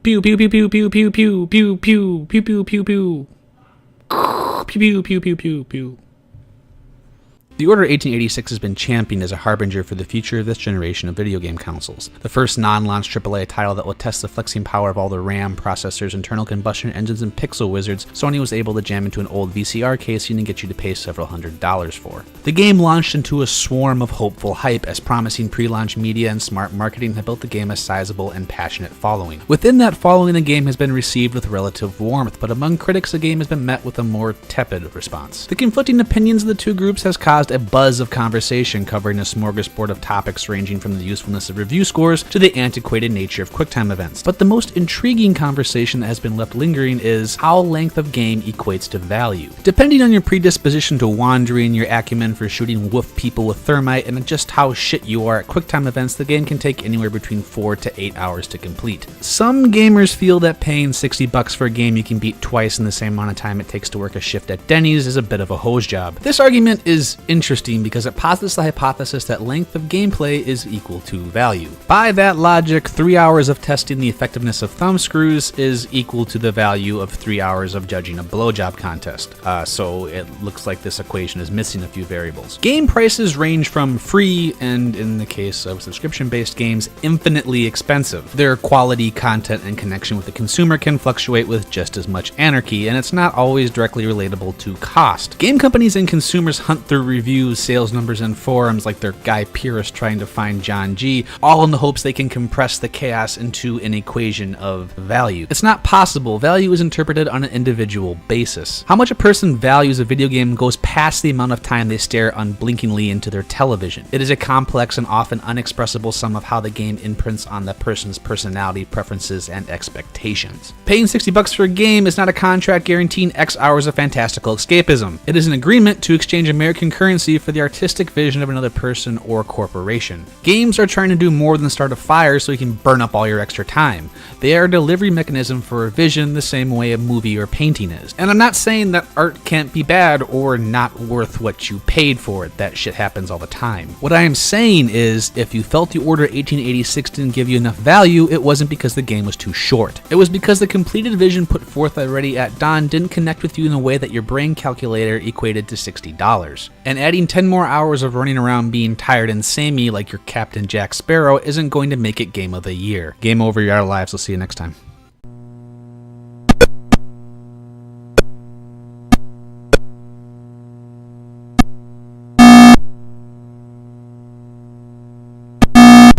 Pew pew pew pew pew pew pew pew pew pew pew pew pew. Pew pew pew pew pew pew. The Order 1886 has been championed as a harbinger for the future of this generation of video game consoles. The first non-launch AAA title that will test the flexing power of all the RAM, processors, internal combustion engines, and pixel wizards, Sony was able to jam into an old VCR casing and get you to pay several $100s for. The game launched into a swarm of hopeful hype as promising pre-launch media and smart marketing have built the game a sizable and passionate following. Within that following, the game has been received with relative warmth, but among critics the game has been met with a more tepid response. The conflicting opinions of the two groups has caused a buzz of conversation covering a smorgasbord of topics ranging from the usefulness of review scores to the antiquated nature of QuickTime events. But the most intriguing conversation that has been left lingering is how length of game equates to value. Depending on your predisposition to wandering, your acumen for shooting wolf people with thermite, and just how shit you are at QuickTime events, the game can take anywhere between 4 to 8 hours to complete. Some gamers feel that paying $60 for a game you can beat twice in the same amount of time it takes to work a shift at Denny's is a bit of a hose job. This argument is interesting because it posits the hypothesis that length of gameplay is equal to value. By that logic, 3 hours of testing the effectiveness of thumb screws is equal to the value of 3 hours of judging a blowjob contest. So it looks like this equation is missing a few variables. Game prices range from free and, in the case of subscription-based games, infinitely expensive. Their quality, content, and connection with the consumer can fluctuate with just as much anarchy, and it's not always directly relatable to cost. Game companies and consumers hunt through reviews, sales numbers, and forums like they're Guy Pearce trying to find John G, all in the hopes they can compress the chaos into an equation of value. It's not possible. Value is interpreted on an individual basis. How much a person values a video game goes past the amount of time they stare unblinkingly into their television. It is a complex and often unexpressible sum of how the game imprints on the person's personality, preferences, and expectations. Paying $60 for a game is not a contract guaranteeing X hours of fantastical escapism. It is an agreement to exchange American currency for the artistic vision of another person or corporation. Games are trying to do more than start a fire so you can burn up all your extra time. They are a delivery mechanism for a vision the same way a movie or painting is. And I'm not saying that art can't be bad or not worth what you paid for it. That shit happens all the time. What I am saying is, if you felt the Order 1886 didn't give you enough value, it wasn't because the game was too short. It was because the completed vision put forth already at dawn didn't connect with you in a way that your brain calculator equated to $60. And adding 10 more hours of running around being tired and samey like your Captain Jack Sparrow isn't going to make it Game of the Year. Game over, you're out of lives. We'll see you next time.